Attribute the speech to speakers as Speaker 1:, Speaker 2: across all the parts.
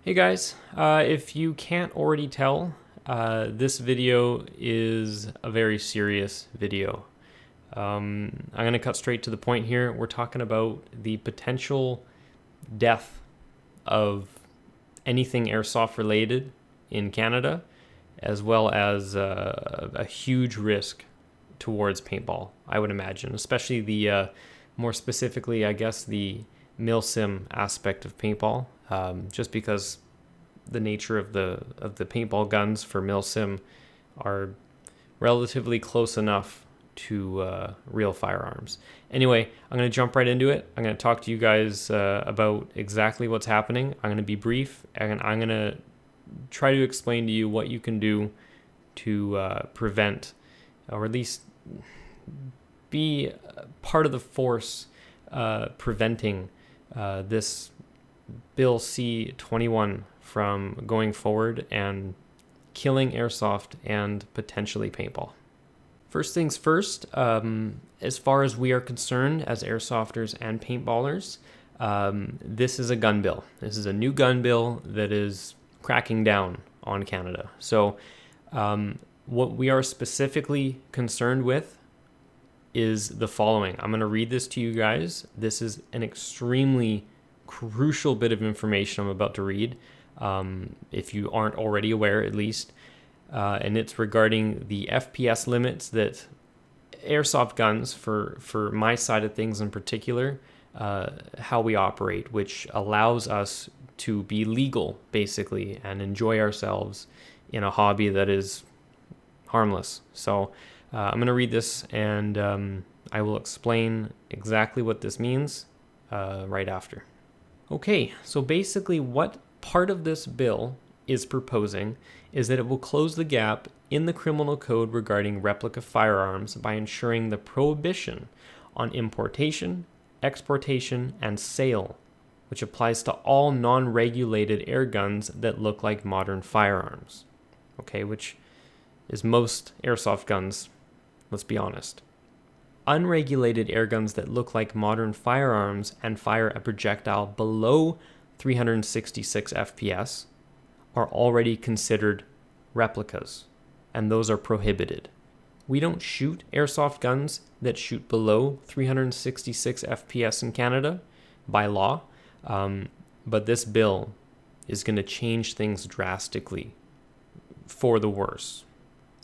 Speaker 1: Hey guys, if you can't already tell, this video is a very serious video. I'm going to cut straight to the point here. We're talking about the potential death of anything airsoft related in Canada, as well as a huge risk towards paintball, I would imagine, especially the more specifically, I guess, the milsim aspect of paintball, just because the nature of the paintball guns for milsim are relatively close enough to real firearms. Anyway, I'm going to jump right into it. I'm going to talk to you guys about exactly what's happening. I'm going to be brief, and I'm going to try to explain to you what you can do to prevent, or at least be part of the force preventing this Bill C-21 from going forward and killing airsoft and potentially paintball. First things first, as far as we are concerned as airsofters and paintballers, this is a gun bill. This is a new gun bill that is cracking down on Canada. So what we are specifically concerned with is the following. I'm going to read this to you guys. This is an extremely crucial bit of information I'm about to read, if you aren't already aware at least, and it's regarding the FPS limits that airsoft guns, for my side of things in particular, how we operate, which allows us to be legal basically and enjoy ourselves in a hobby that is harmless. So I'm going to read this, and I will explain exactly what this means right after. Okay, so basically what part of this bill is proposing is that it will close the gap in the criminal code regarding replica firearms by ensuring the prohibition on importation, exportation, and sale, which applies to all non-regulated air guns that look like modern firearms. Okay, which is most airsoft guns, let's be honest. Unregulated air guns that look like modern firearms and fire a projectile below 366 FPS are already considered replicas, and those are prohibited. We don't shoot airsoft guns that shoot below 366 FPS in Canada by law, but this bill is going to change things drastically for the worse.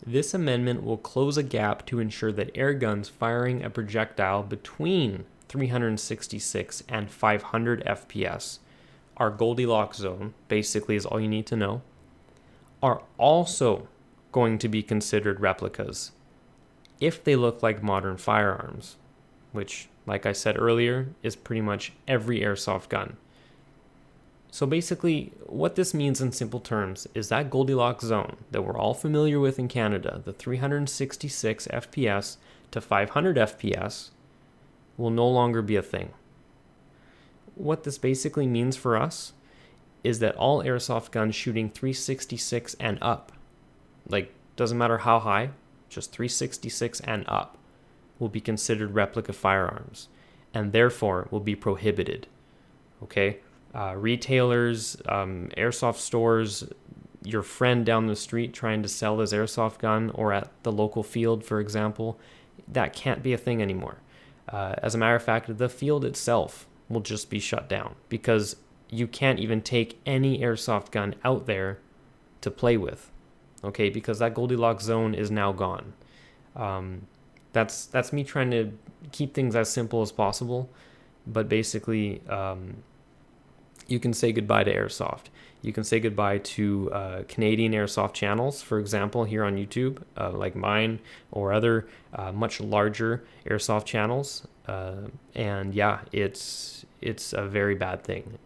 Speaker 1: This amendment will close a gap to ensure that air guns firing a projectile between 366 and 500 FPS, our Goldilocks zone, basically is all you need to know, are also going to be considered replicas if they look like modern firearms, which, like I said earlier, is pretty much every airsoft gun. So basically, what this means in simple terms is that Goldilocks zone that we're all familiar with in Canada, the 366 FPS to 500 FPS, will no longer be a thing. What this basically means for us is that all airsoft guns shooting 366 and up, like doesn't matter how high, just 366 and up, will be considered replica firearms and therefore will be prohibited. Okay? Retailers, airsoft stores, your friend down the street trying to sell his airsoft gun, or at the local field, for example, that can't be a thing anymore. As a matter of fact, the field itself will just be shut down because you can't even take any airsoft gun out there to play with, okay? Because that Goldilocks zone is now gone. That's me trying to keep things as simple as possible, but basically, you can say goodbye to airsoft. You can say goodbye to Canadian airsoft channels, for example, here on YouTube, like mine or other much larger airsoft channels. And yeah, it's a very bad thing.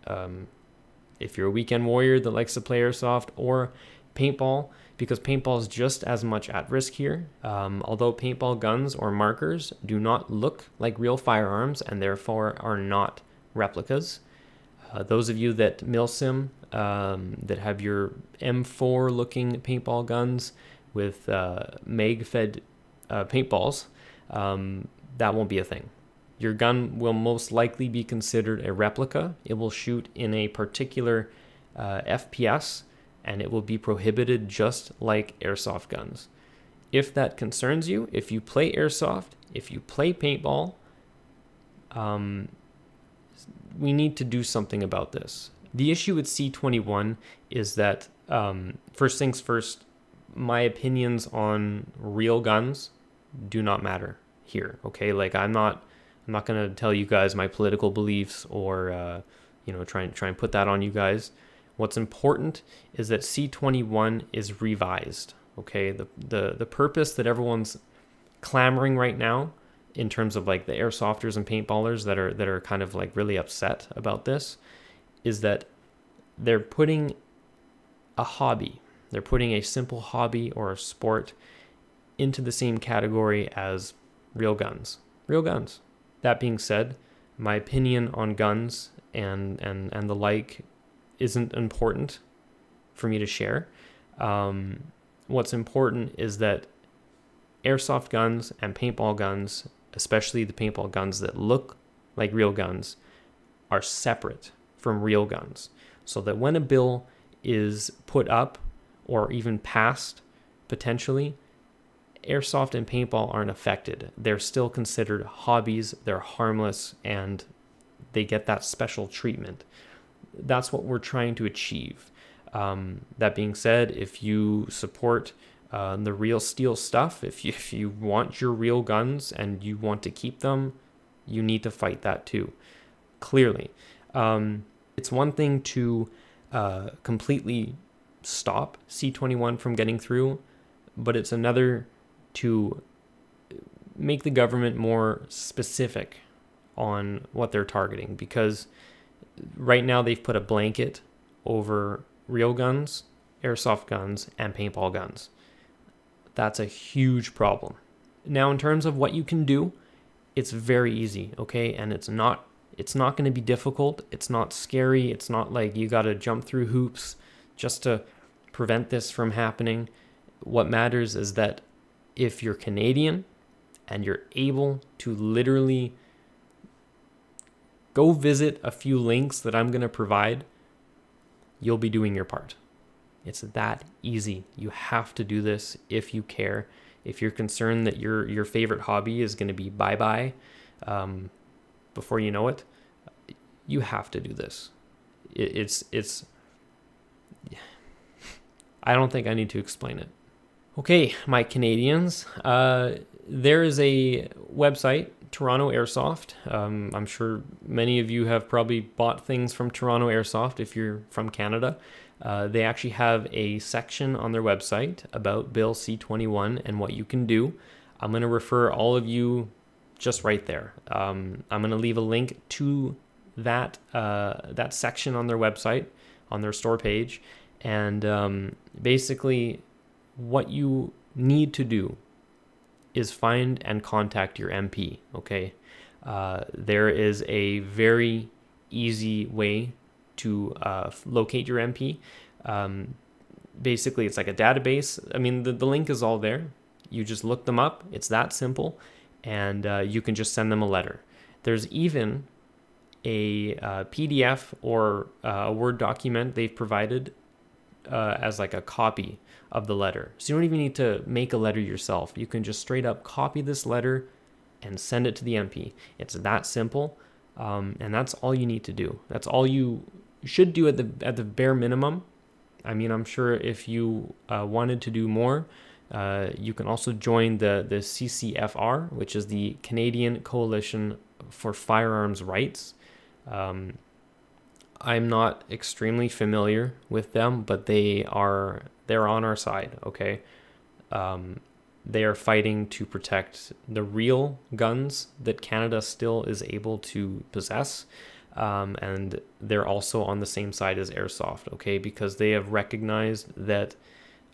Speaker 1: If you're a weekend warrior that likes to play airsoft or paintball, because paintball is just as much at risk here. Although paintball guns or markers do not look like real firearms and therefore are not replicas. Those of you that milsim, that have your M4 looking paintball guns with mag-fed paintballs, that won't be a thing. Your gun will most likely be considered a replica. It will shoot in a particular FPS, and it will be prohibited just like airsoft guns. If that concerns you, if you play airsoft, if you play paintball, we need to do something about this. The issue with C-21 is that, first things first, my opinions on real guns do not matter here. Okay, like I'm not going to tell you guys my political beliefs or try and put that on you guys. What's important is that C-21 is revised. Okay, the purpose that everyone's clamoring right now, in terms of like the airsofters and paintballers that are kind of like really upset about this, is that they're putting a hobby, they're putting a simple hobby or a sport into the same category as real guns. Real guns. That being said, my opinion on guns and the like isn't important for me to share. What's important is that airsoft guns and paintball guns, especially the paintball guns that look like real guns, are separate from real guns. So that when a bill is put up or even passed, potentially, airsoft and paintball aren't affected. They're still considered hobbies, they're harmless, and they get that special treatment. That's what we're trying to achieve. That being said, if you support the real steel stuff, if you want your real guns and you want to keep them, you need to fight that too. Clearly, it's one thing to completely stop C-21 from getting through, but it's another to make the government more specific on what they're targeting, because right now they've put a blanket over real guns, airsoft guns, and paintball guns. That's a huge problem. Now, in terms of what you can do, it's very easy, okay? And it's not going to be difficult. It's not scary. It's not like you got to jump through hoops just to prevent this from happening. What matters is that if you're Canadian and you're able to literally go visit a few links that I'm going to provide, you'll be doing your part. It's that easy. You have to do this if you care. If you're concerned that your favorite hobby is going to be bye-bye before you know it, you have to do this. It's I don't think I need to explain it. Okay, my Canadians, there is a website, Toronto Airsoft. I'm sure many of you have probably bought things from Toronto Airsoft if you're from Canada. They actually have a section on their website about Bill C-21 and what you can do. I'm going to refer all of you just right there. I'm going to leave a link to that section on their website, on their store page. And basically, what you need to do is find and contact your MP, okay? There is a very easy way to locate your MP. Basically, it's like a database. I mean, the link is all there. You just look them up. It's that simple. And you can just send them a letter. There's even a PDF or a Word document they've provided as like a copy of the letter. So you don't even need to make a letter yourself. You can just straight up copy this letter and send it to the MP. It's that simple. And that's all you need to do. That's all you should do at the bare minimum. I mean, I'm sure if you wanted to do more, you can also join the CCFR, which is the Canadian Coalition for Firearms Rights. I'm not extremely familiar with them, but they're on our side, okay? They are fighting to protect the real guns that Canada still is able to possess. And they're also on the same side as Airsoft, okay? Because they have recognized that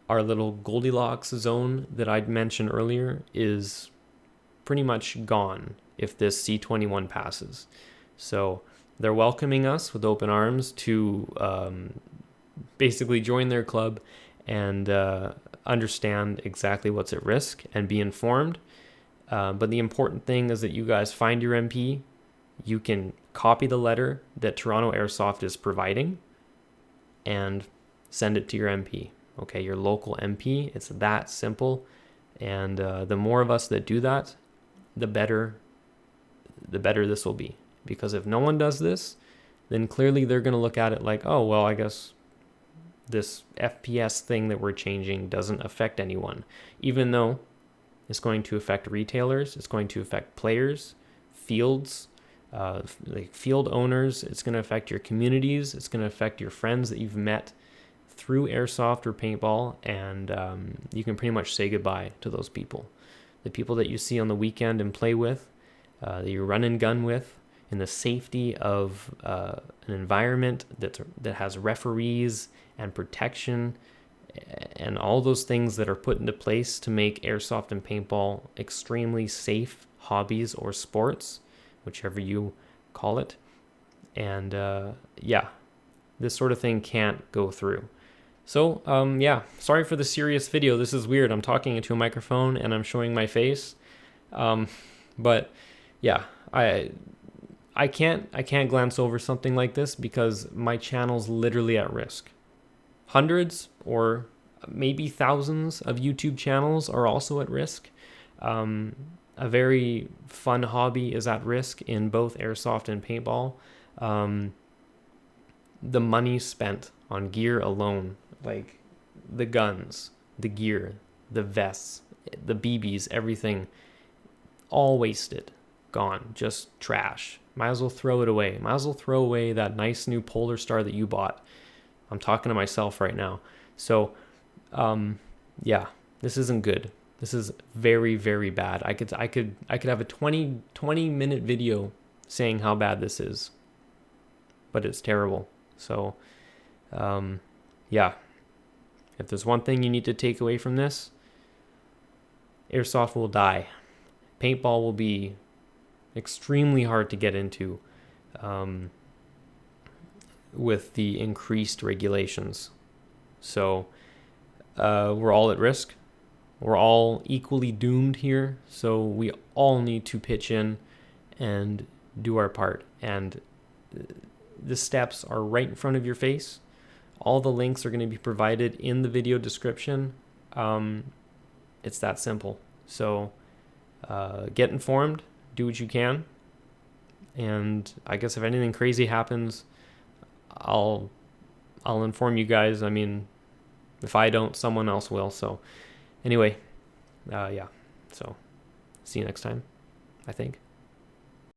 Speaker 1: our little Goldilocks zone that I'd mentioned earlier is pretty much gone if this C-21 passes. So they're welcoming us with open arms to basically join their club and understand exactly what's at risk and be informed. But the important thing is that you guys find your MP. You can copy the letter that Toronto Airsoft is providing and send it to your MP. Okay, your local MP. It's that simple. And the more of us that do that, the better this will be. Because if no one does this, then clearly they're going to look at it like, oh, well, I guess this FPS thing that we're changing doesn't affect anyone. Even though it's going to affect retailers, it's going to affect players, fields, like field owners, it's going to affect your communities, it's going to affect your friends that you've met through airsoft or paintball, and you can pretty much say goodbye to those people. The people that you see on the weekend and play with, that you run and gun with, in the safety of an environment that has referees and protection and all those things that are put into place to make airsoft and paintball extremely safe hobbies or sports, whichever you call it. And this sort of thing can't go through. So, sorry for the serious video. This is weird. I'm talking into a microphone and I'm showing my face. But yeah, I can't glance over something like this because my channel's literally at risk. Hundreds or maybe thousands of YouTube channels are also at risk. A very fun hobby is at risk in both airsoft and paintball. The money spent on gear alone, like the guns, the gear, the vests, the BBs, everything, all wasted, gone, just trash. Might as well throw it away. Might as well throw away that nice new Polar Star that you bought. I'm talking to myself right now. So, this isn't good. This is very, very bad. I could have a 20 minute video saying how bad this is, but it's terrible. So, if there's one thing you need to take away from this, airsoft will die. Paintball will be extremely hard to get into with the increased regulations. So we're all at risk. We're all equally doomed here. So we all need to pitch in and do our part. And the steps are right in front of your face. All the links are going to be provided in the video description. It's that simple. So get informed, do what you can. And I guess if anything crazy happens, I'll inform you guys. I mean, if I don't, someone else will. So anyway, so see you next time, I think.